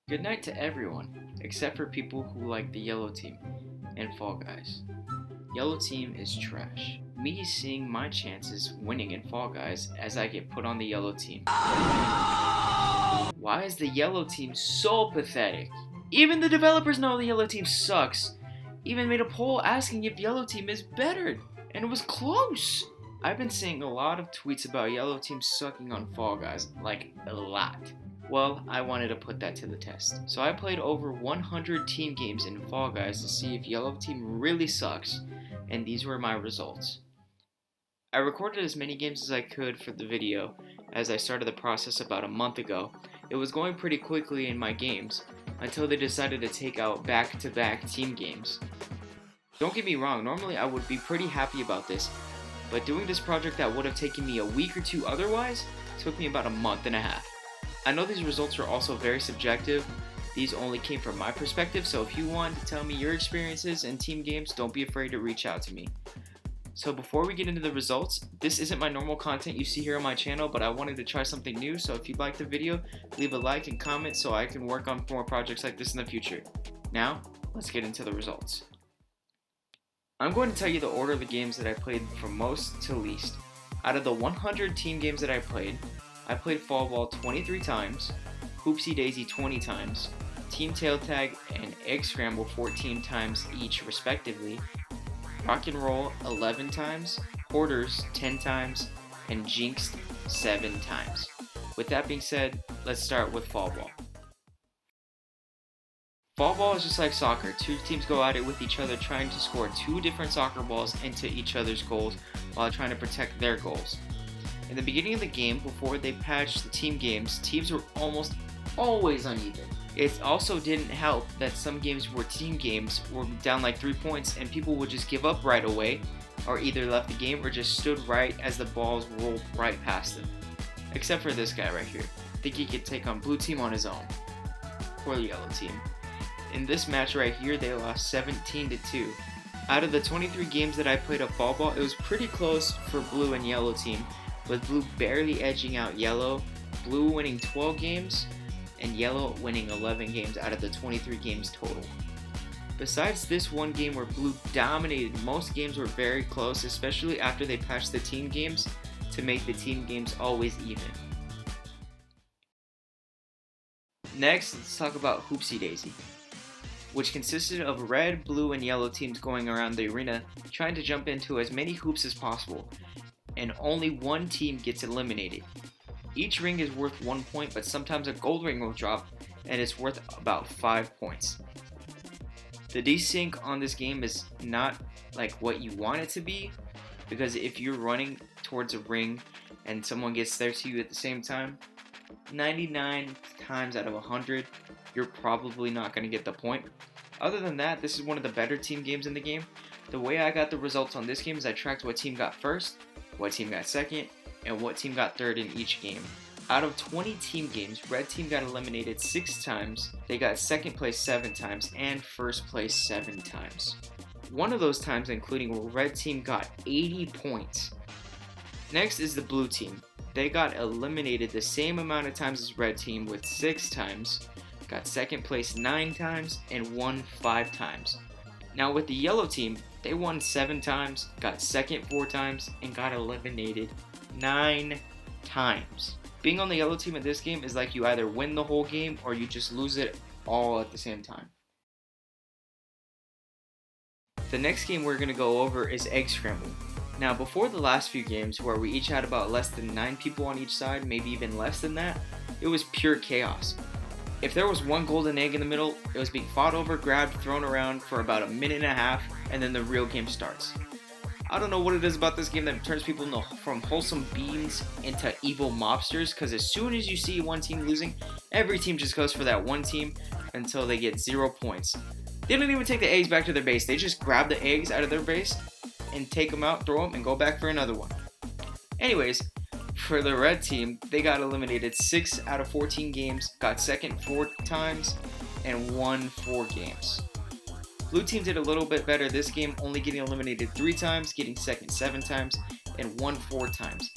Good night to everyone, except for people who like the yellow team and Fall Guys. Yellow team is trash. Me seeing my chances winning in Fall Guys as I get put on the yellow team. Why is the yellow team so pathetic? Even the developers know the yellow team sucks. Even made a poll asking if yellow team is better, and it was close. I've been seeing a lot of tweets about yellow team sucking on Fall Guys, like a lot. Well, I wanted to put that to the test. So I played over 100 team games in Fall Guys to see if yellow team really sucks, and these were my results. I recorded as many games as I could for the video as I started the process about a month ago. It was going pretty quickly in my games until they decided to take out back-to-back team games. Don't get me wrong, normally I would be pretty happy about this, but doing this project that would have taken me a week or two otherwise took me about a month and a half. I know these results are also very subjective. These only came from my perspective, so if you want to tell me your experiences in team games, don't be afraid to reach out to me. So before we get into the results, this isn't my normal content you see here on my channel, but I wanted to try something new, so if you liked the video, leave a like and comment so I can work on more projects like this in the future. Now, let's get into the results. I'm going to tell you the order of the games that I played from most to least. Out of the 100 team games that I played Fall Ball 23 times, Hoopsie Daisy 20 times, Team Tail Tag and Egg Scramble 14 times each respectively, Rock and Roll 11 times, Hoarders 10 times, and Jinxed 7 times. With that being said, let's start with Fall Ball. Fall Ball is just like soccer. Two teams go at it with each other trying to score two different soccer balls into each other's goals while trying to protect their goals. In the beginning of the game, before they patched the team games, teams were almost always uneven. It also didn't help that some games were team games were down like 3 points and people would just give up right away, or either left the game or just stood right as the balls rolled right past them. Except for this guy right here. I think he could take on blue team on his own. Or the yellow team. In this match right here, they lost 17-2. Out of the 23 games that I played of Fall Ball, it was pretty close for blue and yellow team, with blue barely edging out yellow, blue winning 12 games, and yellow winning 11 games out of the 23 games total. Besides this one game where blue dominated, most games were very close, especially after they patched the team games to make the team games always even. Next, let's talk about Hoopsie Daisy, which consisted of red, blue, and yellow teams going around the arena trying to jump into as many hoops as possible, and only one team gets eliminated. Each ring is worth 1 point, but sometimes a gold ring will drop and it's worth about 5 points. The desync on this game is not like what you want it to be, because if you're running towards a ring and someone gets there to you at the same time, 99 times out of 100, you're probably not going to get the point. Other than that, this is one of the better team games in the game. The way I got the results on this game is I tracked what team got first, what team got second, and what team got third in each game. Out of 20 team games, red team got eliminated 6 times, they got second place 7 times, and first place 7 times. One of those times including where red team got 80 points. Next is the blue team. They got eliminated the same amount of times as red team with 6 times, got second place 9 times, and won 5 times. Now with the yellow team, they won 7 times, got second 4 times, and got eliminated 9 times. Being on the yellow team in this game is like you either win the whole game or you just lose it all at the same time. The next game we're going to go over is Egg Scramble. Now before the last few games where we each had about less than 9 people on each side, maybe even less than that, it was pure chaos. If there was one golden egg in the middle, it was being fought over, grabbed, thrown around for about a minute and a half, and then the real game starts. I don't know what it is about this game that turns people from wholesome beings into evil mobsters, because as soon as you see one team losing, every team just goes for that one team until they get 0 points. They don't even take the eggs back to their base, they just grab the eggs out of their base and take them out, throw them, and go back for another one. Anyways, for the red team, they got eliminated 6 out of 14 games, got second 4 times, and won 4 games. Blue team did a little bit better this game, only getting eliminated 3 times, getting second 7 times, and won 4 times.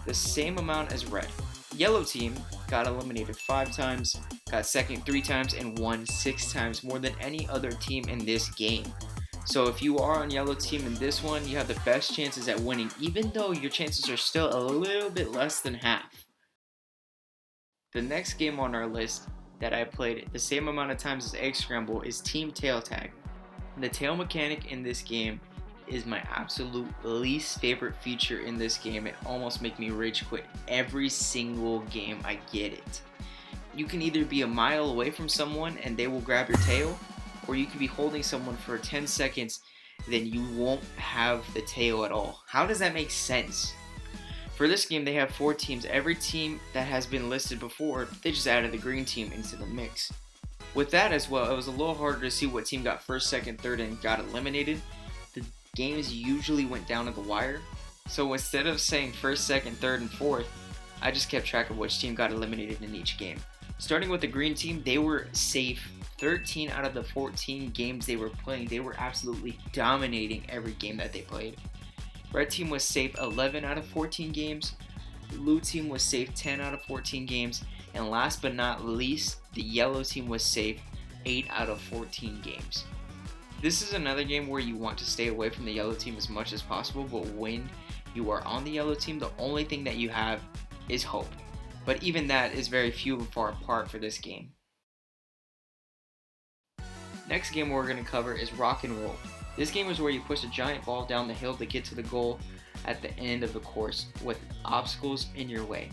The same amount as red. Yellow team got eliminated 5 times, got second 3 times, and won 6 times, more than any other team in this game. So if you are on yellow team in this one, you have the best chances at winning, even though your chances are still a little bit less than half. The next game on our list that I played the same amount of times as Egg Scramble is Team Tail Tag. The tail mechanic in this game is my absolute least favorite feature in this game. It almost makes me rage quit every single game I get it. You can either be a mile away from someone and they will grab your tail, or you can be holding someone for 10 seconds, then you won't have the tail at all. How does that make sense? For this game, they have 4 teams. Every team that has been listed before, they just added the green team into the mix. With that as well, it was a little harder to see what team got first, second, third, and got eliminated. The games usually went down to the wire. So instead of saying first, second, third, and fourth, I just kept track of which team got eliminated in each game. Starting with the green team, they were safe 13 out of the 14 games they were playing. They were absolutely dominating every game that they played. Red team was safe 11 out of 14 games. Blue team was safe 10 out of 14 games. And last but not least, the yellow team was safe 8 out of 14 games. This is another game where you want to stay away from the yellow team as much as possible, but when you are on the yellow team, the only thing that you have is hope. But even that is very few and far apart for this game. Next game we're going to cover is Rock and Roll. This game is where you push a giant ball down the hill to get to the goal at the end of the course with obstacles in your way.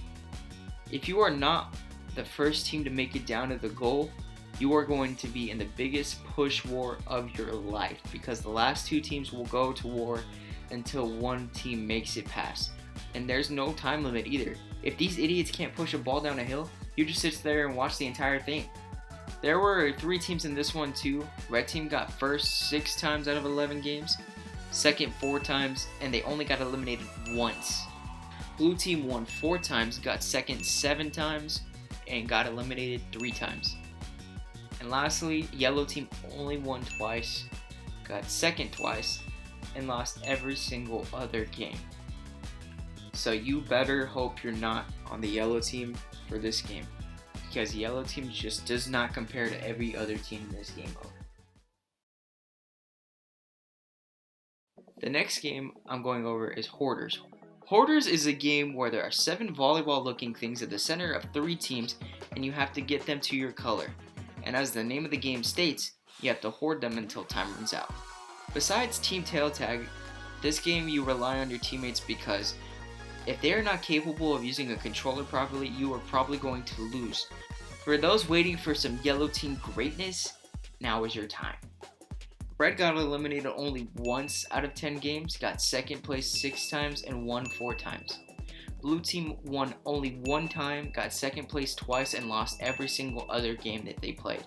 If you are not the first team to make it down to the goal, you are going to be in the biggest push war of your life, because the last 2 teams will go to war until one team makes it past. And there's no time limit either. If these idiots can't push a ball down a hill, you just sit there and watch the entire thing. There were 3 teams in this one too. Red team got first 6 times out of 11 games, second 4 times, and they only got eliminated once. Blue team won 4 times, got second 7 times, and got eliminated 3 times. And lastly, yellow team only won twice, got second twice, and lost every single other game. So you better hope you're not on the yellow team for this game, because yellow team just does not compare to every other team in this game mode. The next game I'm going over is Hoarders. Hoarders is a game where there are 7 volleyball looking things at the center of 3 teams, and you have to get them to your color. And as the name of the game states, you have to hoard them until time runs out. Besides Team Tail Tag, this game you rely on your teammates, because if they are not capable of using a controller properly, you are probably going to lose. For those waiting for some yellow team greatness, now is your time. Red got eliminated only once out of 10 games, got second place 6 times, and won 4 times. Blue team won only 1 time, got second place twice, and lost every single other game that they played.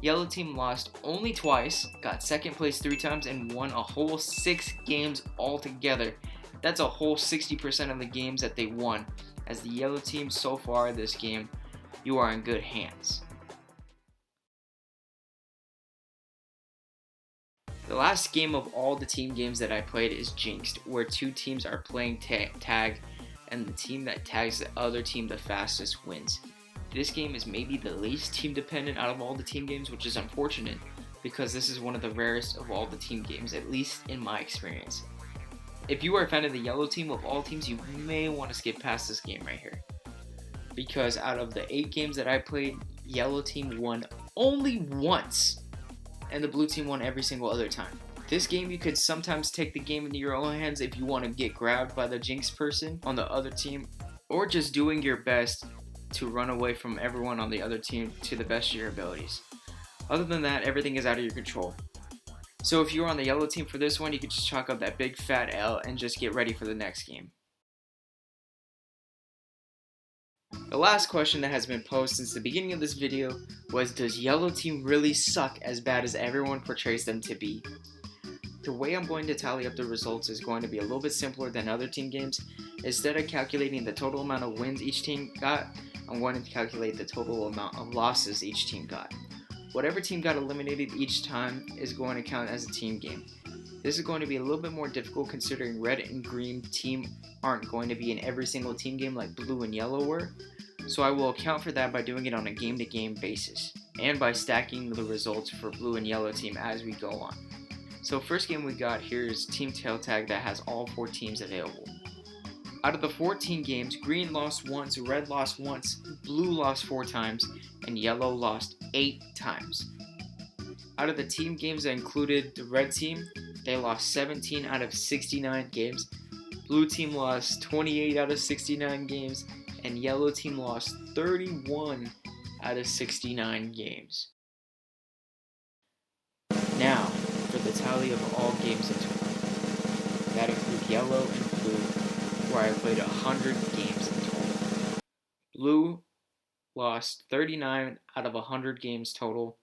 Yellow team lost only twice, got second place 3 times, and won a whole 6 games altogether. That's a whole 60% of the games that they won. As the yellow team so far this game, you are in good hands. The last game of all the team games that I played is Jinxed, where 2 teams are playing tag, and the team that tags the other team the fastest wins. This game is maybe the least team dependent out of all the team games, which is unfortunate, because this is one of the rarest of all the team games, at least in my experience. If you are a fan of the yellow team of all teams, you may want to skip past this game right here, because out of the 8 games that I played, yellow team won only once, and the blue team won every single other time. This game, you could sometimes take the game into your own hands if you want to get grabbed by the Jinx person on the other team, or just doing your best to run away from everyone on the other team to the best of your abilities. Other than that, everything is out of your control. So if you're on the yellow team for this one, you can just chalk up that big fat L and just get ready for the next game. The last question that has been posed since the beginning of this video was, does yellow team really suck as bad as everyone portrays them to be? The way I'm going to tally up the results is going to be a little bit simpler than other team games. Instead of calculating the total amount of wins each team got, I'm going to calculate the total amount of losses each team got. Whatever team got eliminated each time is going to count as a team game. This is going to be a little bit more difficult considering red and green team aren't going to be in every single team game like blue and yellow were, So I will account for that by doing it on a game-to-game basis, and by stacking the results for blue and yellow team as we go on. So first game we got here is Team Tail Tag that has all 4 teams available. Out of the 14 games, green lost once, red lost once, blue lost 4 times, and yellow lost 8 times. Out of the team games that included the red team, they lost 17 out of 69 games, blue team lost 28 out of 69 games, and yellow team lost 31 out of 69 games. Now, for the tally of all games in total. That includes yellow and blue, where I played 100 games in total. Blue lost 39 out of 100 games total,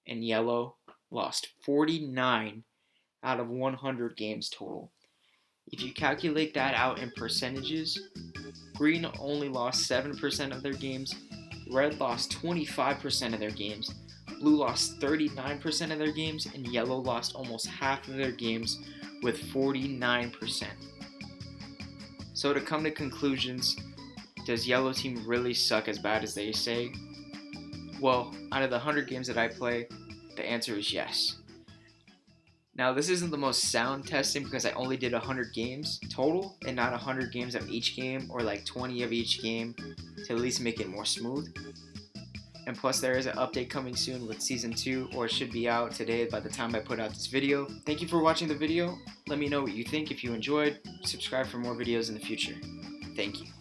and yellow lost 49 out of 100 games total. If you calculate that out in percentages, green only lost 7% of their games, red lost 25% of their games, blue lost 39% of their games, and yellow lost almost half of their games with 49%. So to come to conclusions, does yellow team really suck as bad as they say? Well, out of the 100 games that I play, the answer is yes. Now this isn't the most sound testing because I only did 100 games total and not 100 games of each game or like 20 of each game to at least make it more smooth. And plus there is an update coming soon with Season 2, or it should be out today by the time I put out this video. Thank you for watching the video. Let me know what you think if you enjoyed. Subscribe for more videos in the future. Thank you.